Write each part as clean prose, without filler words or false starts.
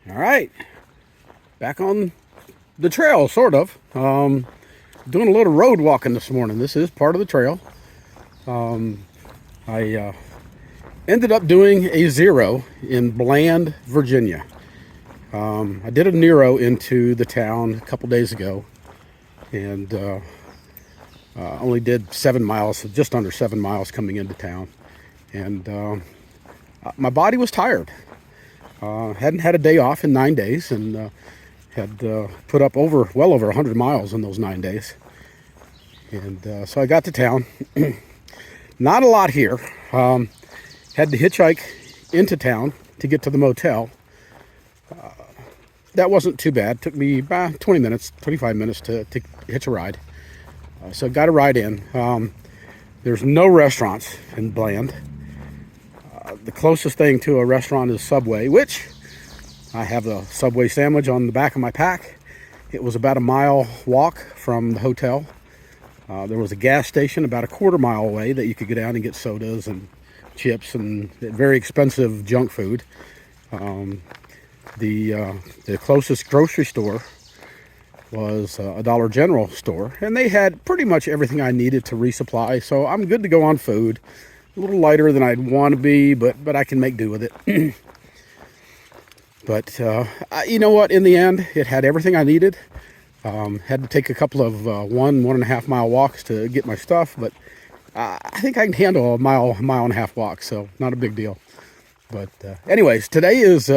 All right, back on the trail, sort of. Doing a little road walking this morning. This is part of the trail. I ended up doing a 0 in Bland, Virginia. I did a Nero into the town a couple days ago, and only did 7 miles, just under 7 miles coming into town. And my body was tired. Hadn't had a day off in 9 days, and had put up well over 100 miles in those 9 days. And so I got to town. Not a lot here. Had to hitchhike into town to get to the motel. That wasn't too bad. Took me about 20 minutes, 25 minutes to hitch a ride. So I got a ride in. There's no restaurants in Bland. The closest thing to a restaurant is Subway, which I have a Subway sandwich on the back of my pack. It was about a mile walk from the hotel. There was a gas station about a quarter-mile away that you could go down and get sodas and chips and very expensive junk food. The closest grocery store was a Dollar General store, and they had pretty much everything I needed to resupply, so I'm good to go on food. A little lighter than I'd want to be, but I can make do with it. But you know what? In the end, it had everything I needed. Had to take a couple of 1.5 mile walks to get my stuff, but I think I can handle a mile and a half walk, so not a big deal. But anyways, today is,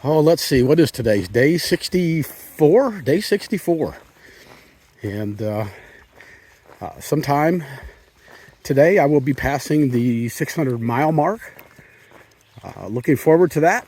let's see, what is today's day? 64? Day 64. And sometime today I will be passing the 600 mile mark. Looking forward to that.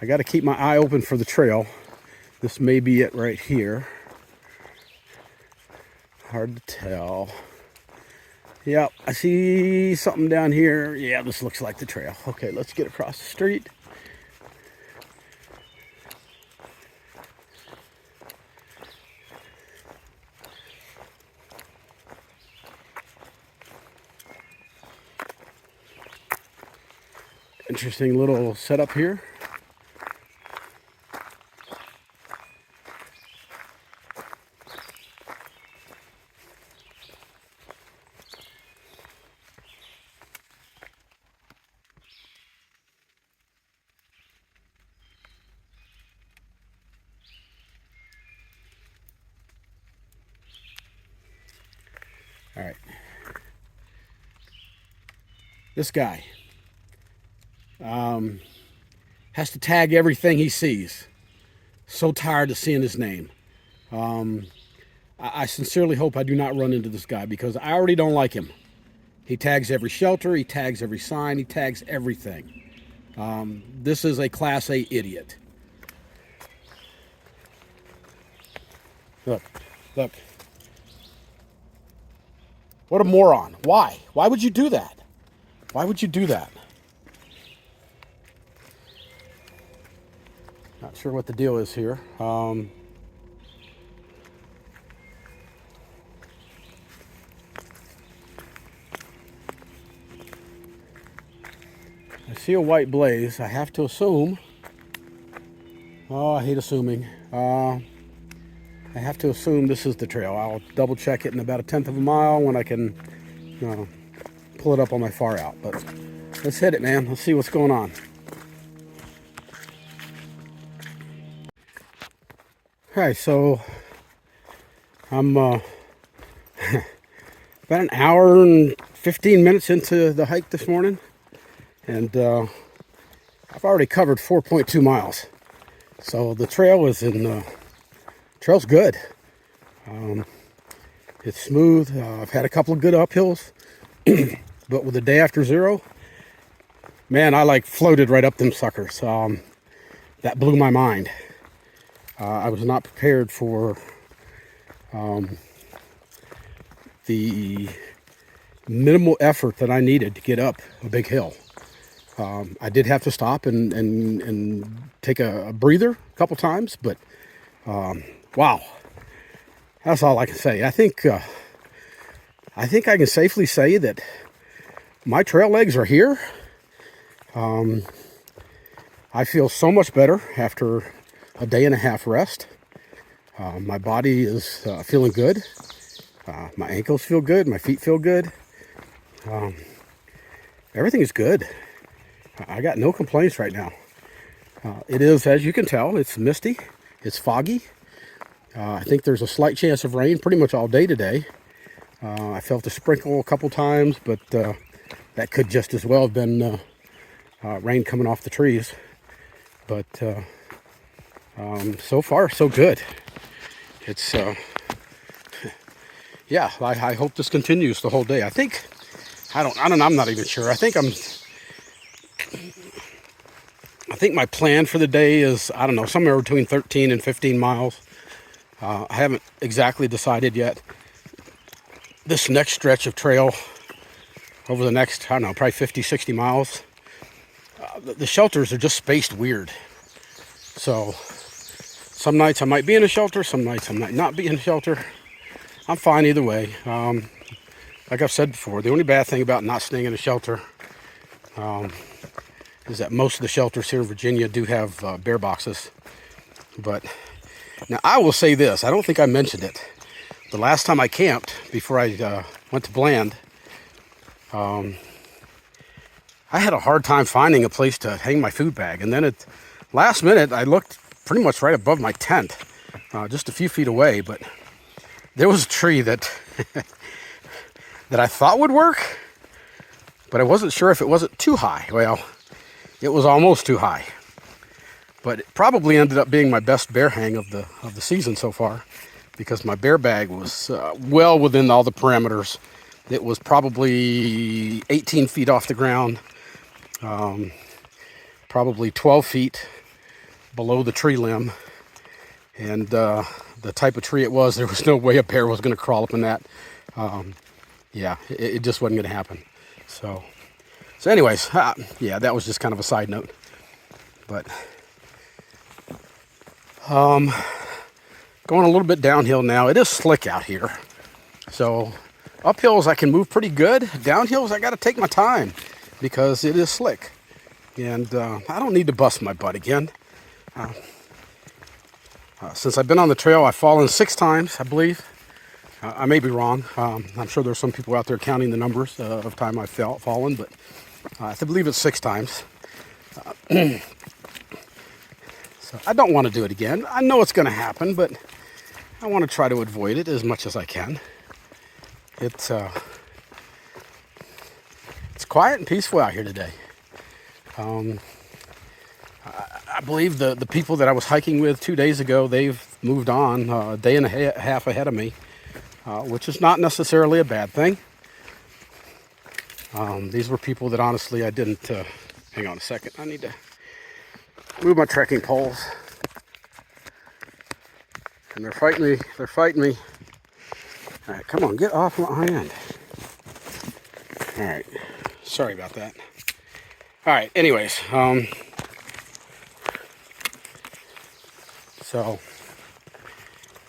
I got to keep my eye open for the trail. This may be it right here. Hard to tell. Yep, I see something down here. Yeah, this looks like the trail. Okay, let's get across the street. Interesting little setup here. All right. This guy has to tag everything he sees. So tired of seeing his name. I sincerely hope I do not run into this guy because I already don't like him. He tags every shelter, he tags every sign, he tags everything. This is a Class A idiot. Look. What a moron. Why? Why would you do that? Why would you do that? Not sure what the deal is here. I see a white blaze. I have to assume. Oh, I hate assuming. I have to assume this is the trail. I'll double check it in about 1/10 of a mile when I can pull it up on my far out. But let's hit it, man. Let's see what's going on. All right, so I'm about an hour and 15 minutes into the hike this morning, and I've already covered 4.2 miles. So the trail is trail's good. It's smooth. I've had a couple of good uphills, but with the day after 0, man, I like floated right up them suckers. That blew my mind. I was not prepared for the minimal effort that I needed to get up a big hill. I did have to stop and take a breather a couple times, but wow, that's all I can say. I think I can safely say that my trail legs are here. I feel so much better after a day and a half rest. My body is feeling good. My ankles feel good. My feet feel good. Everything is good. I got no complaints right now. It is, as you can tell, it's misty. It's foggy. I think there's a slight chance of rain pretty much all day today. I felt a sprinkle a couple times, but that could just as well have been rain coming off the trees. But so far, so good. It's, yeah, I hope this continues the whole day. I think, I don't know, I'm not even sure. I think my plan for the day is, I don't know, somewhere between 13 and 15 miles. I haven't exactly decided yet. This next stretch of trail over the next, I don't know, probably 50, 60 miles, the shelters are just spaced weird. So some nights I might be in a shelter, some nights I might not be in a shelter. I'm fine either way. Like I've said before, the only bad thing about not staying in a shelter is that most of the shelters here in Virginia do have bear boxes. But now I will say this, I don't think I mentioned it. The last time I camped, before I went to Bland, I had a hard time finding a place to hang my food bag. And then at last minute, I looked pretty much right above my tent, just a few feet away. But there was a tree that that I thought would work, but I wasn't sure if it wasn't too high. Well, it was almost too high. But it probably ended up being my best bear hang of the season so far, because my bear bag was well within all the parameters. It was probably 18 feet off the ground, probably 12 feet below the tree limb, and the type of tree it was, there was no way a bear was going to crawl up in that. Yeah, it just wasn't going to happen. So anyways, yeah, that was just kind of a side note. But going a little bit downhill now. It is slick out here. So uphills I can move pretty good. Downhills I got to take my time because it is slick. And I don't need to bust my butt again. Since I've been on the trail, I've fallen 6 times, I believe. I may be wrong. I'm sure there's some people out there counting the numbers of time I've fallen, but I believe it's 6 times. So I don't want to do it again. I know it's going to happen, but I want to try to avoid it as much as I can. It's quiet and peaceful out here today. I believe the people that I was hiking with 2 days ago, they've moved on a day and a half ahead of me, which is not necessarily a bad thing. These were people that honestly I didn't... hang on a second. I need to move my trekking poles. And they're fighting me. They're fighting me. All right, come on, get off my hand. All right, sorry about that. All right, anyways, so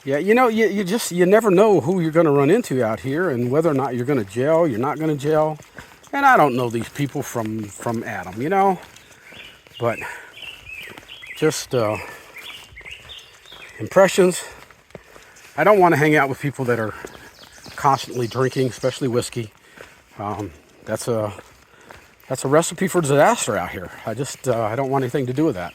yeah, you know, you never know who you're going to run into out here and whether or not you're going to gel, you're not going to gel. And I don't know these people from Adam, you know, but just impressions. I don't want to hang out with people that are constantly drinking, especially whiskey. That's a recipe for disaster out here. I don't want anything to do with that.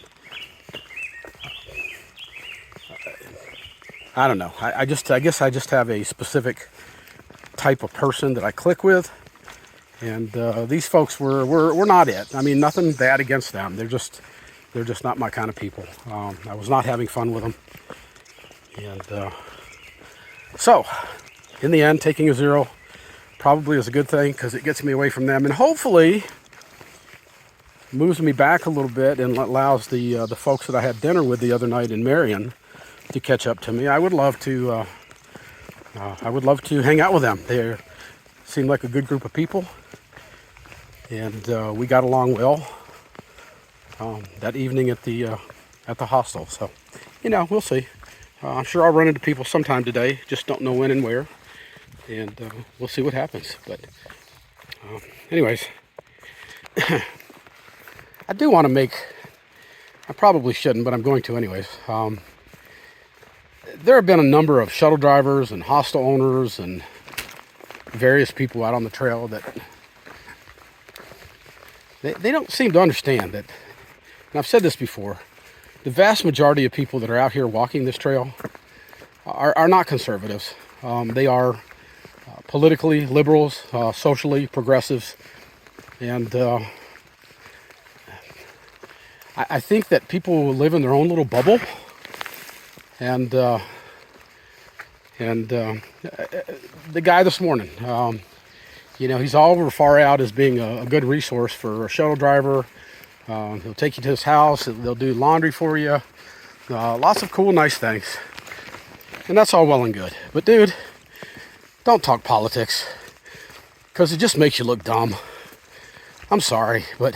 I don't know. I guess I just have a specific type of person that I click with, and these folks were not it. I mean, nothing bad against them. They're just not my kind of people. I was not having fun with them, and so in the end, taking a 0 probably is a good thing because it gets me away from them, and hopefully moves me back a little bit and allows the folks that I had dinner with the other night in Marion to catch up to me. I would love to hang out with them. They seemed like a good group of people, and we got along well that evening at the hostel. So, you know, we'll see. I'm sure I'll run into people sometime today. Just don't know when and where, and we'll see what happens. But anyways, I do want to make I probably shouldn't, but I'm going to anyways. There have been a number of shuttle drivers and hostel owners and various people out on the trail that they don't seem to understand that, and I've said this before, the vast majority of people that are out here walking this trail are not conservatives. They are politically liberals, socially progressives, and I think that people live in their own little bubble, and the guy this morning, he's all over far out as being a good resource for a shuttle driver. He'll take you to his house. They'll do laundry for you. Lots of cool, nice things. And that's all well and good. But dude, don't talk politics, because it just makes you look dumb. I'm sorry, but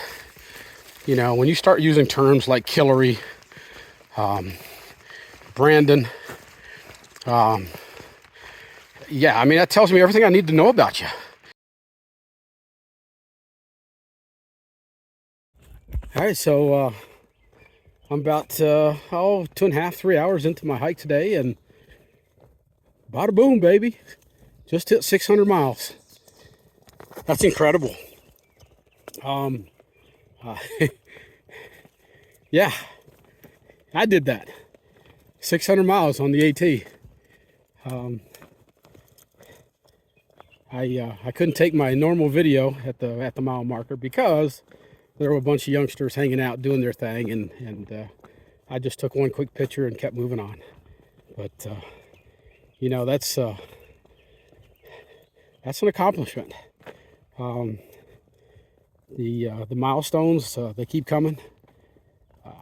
when you start using terms like Hillary, Brandon, yeah, I mean, that tells me everything I need to know about you. All right, so I'm about 2.5, 3 hours into my hike today, and bada boom, baby, just hit 600 miles. That's incredible. Yeah, I did that. 600 miles on the AT. I couldn't take my normal video at the mile marker because there were a bunch of youngsters hanging out doing their thing, and I just took one quick picture and kept moving on. But that's an accomplishment. The milestones, they keep coming.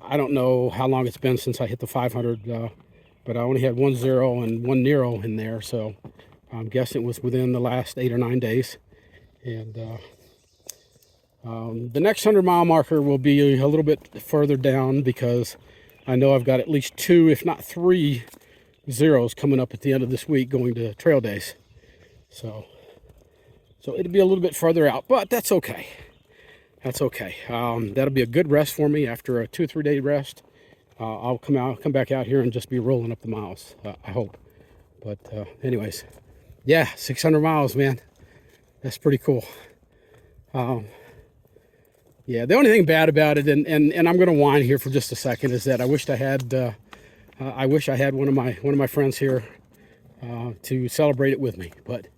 I don't know how long it's been since I hit the 500, but I only had 1 0 and 1 Nero in there, so I'm guessing it was within the last 8 or 9 days. And the next 100-mile marker will be a little bit further down, because I know I've got at least 2, if not 3 zeros coming up at the end of this week going to trail days. So it'll be a little bit further out, but that's okay. That's okay. That'll be a good rest for me after a 2 or 3 day rest. I'll come back out here and just be rolling up the miles, I hope. But anyways, yeah, 600 miles, man. That's pretty cool. Yeah, the only thing bad about it, and I'm going to whine here for just a second, is that I wish I had one of my friends here to celebrate it with me, but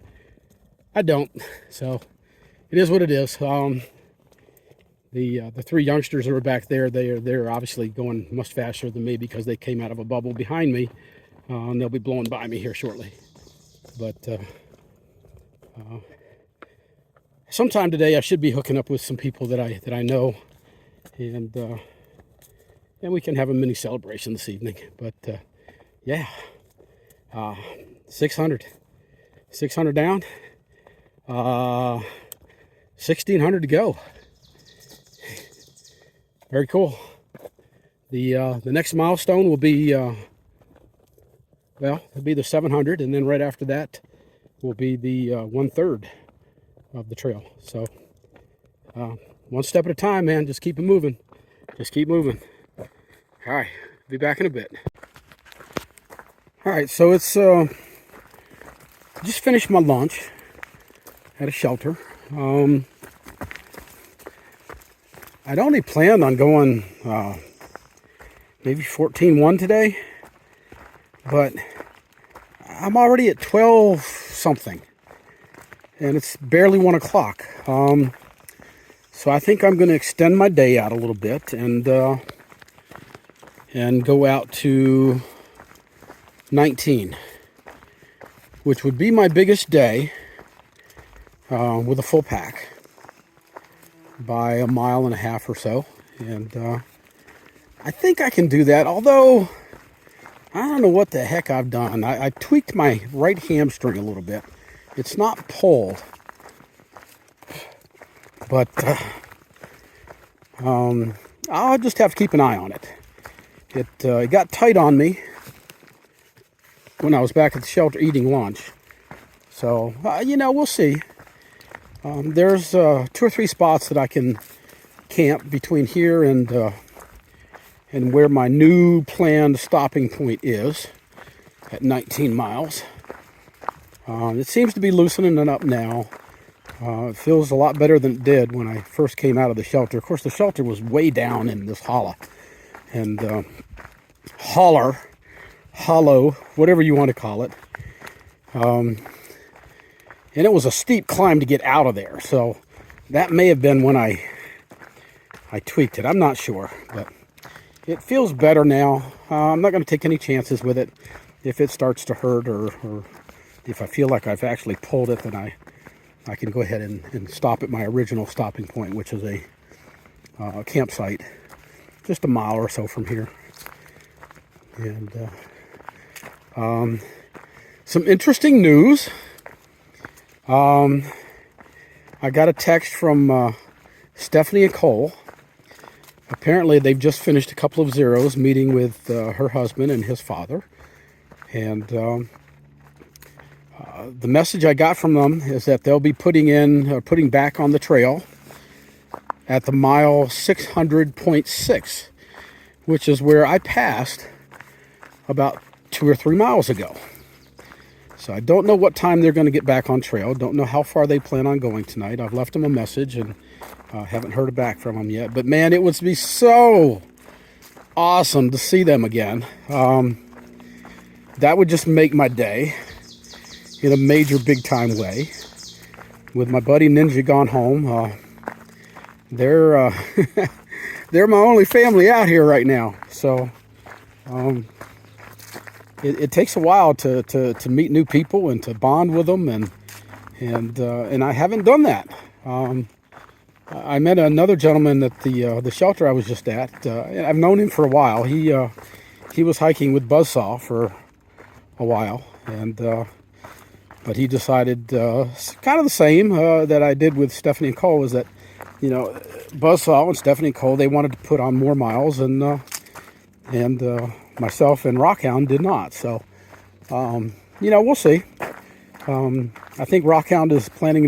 I don't. So it is what it is. The 3 youngsters that are back there, they're obviously going much faster than me because they came out of a bubble behind me, and they'll be blowing by me here shortly. But sometime today I should be hooking up with some people that I know, and we can have a mini celebration this evening. But yeah, 600 down, 1,600 to go. Very cool. The next milestone will be it'll be the 700, and then right after that will be the 1/3 of the trail. So one step at a time, man. Just keep it moving. Just keep moving. All right, be back in a bit. All right, so it's just finished my lunch at a shelter. I'd only planned on going maybe 14.1 today, but I'm already at 12 something, and it's barely 1 o'clock. So I think I'm going to extend my day out a little bit and go out to 19, which would be my biggest day with a full pack, by 1.5 miles or so. And I think I can do that, although I don't know what the heck I've done. I tweaked my right hamstring a little bit. It's not pulled, but I'll just have to keep an eye on it. It got tight on me when I was back at the shelter eating lunch. So, we'll see. There's 2 or 3 spots that I can camp between here and and where my new planned stopping point is at 19 miles. It seems to be loosening up now. It feels a lot better than it did when I first came out of the shelter. Of course, the shelter was way down in this hollow. And hollow, whatever you want to call it. And it was a steep climb to get out of there. So that may have been when I tweaked it. I'm not sure, but it feels better now. I'm not going to take any chances with it. If it starts to hurt or if I feel like I've actually pulled it, then I can go ahead and stop at my original stopping point, which is a campsite just a mile or so from here. And some interesting news. I got a text from Stephanie and Cole. Apparently they've just finished a couple of zeros meeting with her husband and his father. And the message I got from them is that they'll be putting back on the trail at the mile 600.6, which is where I passed about 2 or 3 miles ago. So I don't know what time they're going to get back on trail. Don't know how far they plan on going tonight. I've left them a message and haven't heard back from them yet. But man, it would be so awesome to see them again. That would just make my day in a major big time way. With my buddy Ninja gone home, they're they're my only family out here right now. So it takes a while to meet new people and to bond with them, and I haven't done that. I met another gentleman at the shelter I was just at. I've known him for a while. He was hiking with Buzzsaw for a while, but he decided kind of the same that I did with Stephanie and Cole, was that, you know, Buzzsaw and Stephanie and Cole, they wanted to put on more miles, and myself and Rockhound did not. So, you know, we'll see. I think Rockhound is planning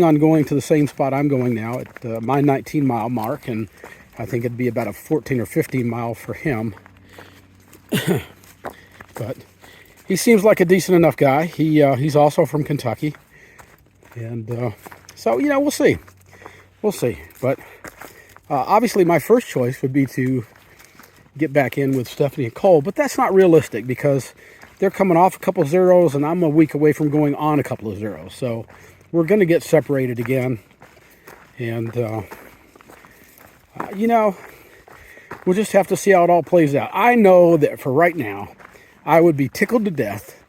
on going to the same spot I'm going now at my 19 mile mark, and I think it'd be about a 14 or 15 mile for him. But he seems like a decent enough guy. He's also from Kentucky, and so, you know, we'll see. But obviously my first choice would be to get back in with Stephanie and Cole, but that's not realistic because they're coming off a couple of zeros and I'm a week away from going on a couple of zeros. So we're going to get separated again, and you know, we'll just have to see how it all plays out. I know that for right now, I would be tickled to death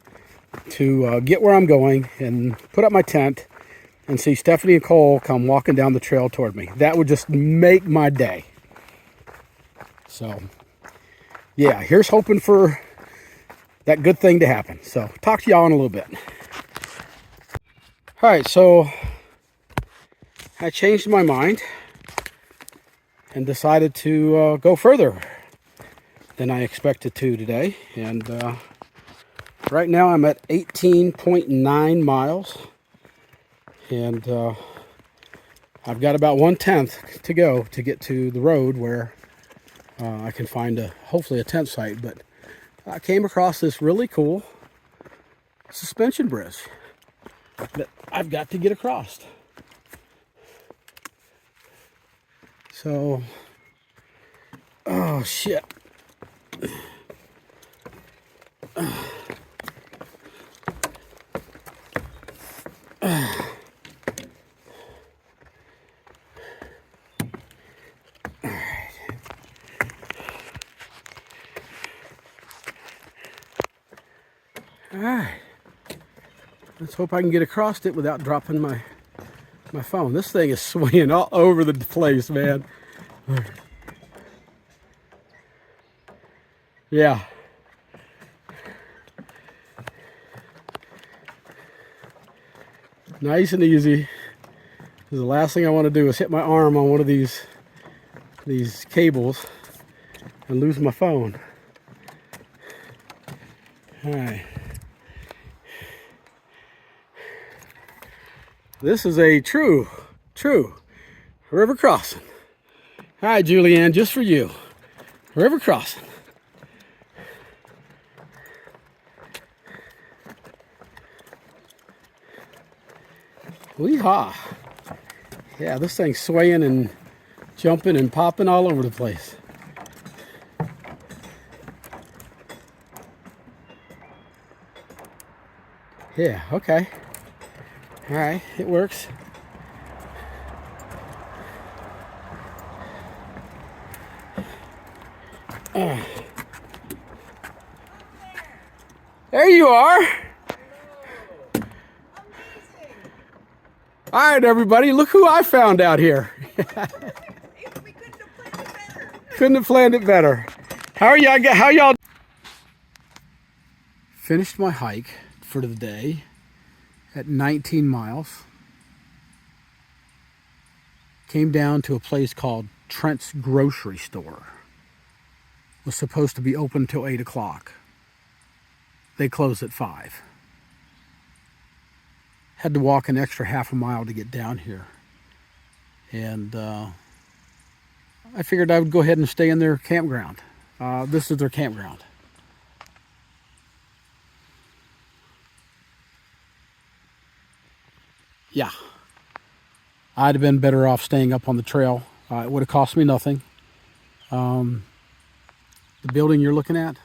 to get where I'm going and put up my tent and see Stephanie and Cole come walking down the trail toward me. That would just make my day. So, yeah, here's hoping for that good thing to happen. So, talk to y'all in a little bit. All right, so I changed my mind and decided to go further than I expected to today. And right now I'm at 18.9 miles. And I've got about 1/10 to go to get to the road where I can find hopefully a tent site. But I came across this really cool suspension bridge that I've got to get across. So, oh shit. Alright, let's hope I can get across it without dropping my phone. This thing is swinging all over the place, man. Yeah. Nice and easy. The last thing I want to do is hit my arm on one of these cables and lose my phone. Alright. This is a true river crossing. All right, Julianne, just for you. River crossing. Wee-haw. Yeah, this thing's swaying and jumping and popping all over the place. Yeah, okay. All right, it works. There you are. All right, everybody, look who I found out here. Couldn't have planned it better. How are y'all? How y'all? Finished my hike for the day at 19 miles. Came down to a place called Trent's Grocery Store. Was supposed to be open till 8 o'clock. They close at 5. Had to walk an extra half a mile to get down here. And I figured I would go ahead and stay in their campground. This is their campground. Yeah. I'd have been better off staying up on the trail. It would have cost me nothing. The building you're looking at,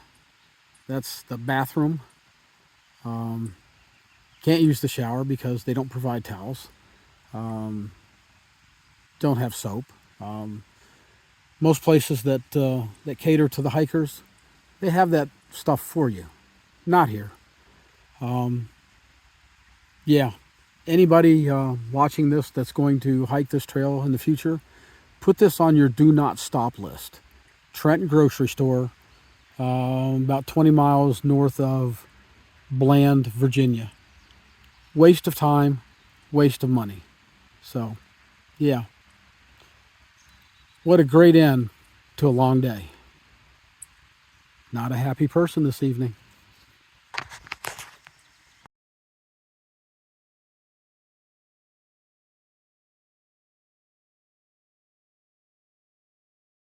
that's the bathroom. Can't use the shower because they don't provide towels. Don't have soap. Most places that cater to the hikers, they have that stuff for you. Not here. Yeah, anybody watching this that's going to hike this trail in the future, put this on your do not stop list. Trenton Grocery Store, about 20 miles north of Bland, Virginia. Waste of time, waste of money. So, yeah. What a great end to a long day. Not a happy person this evening.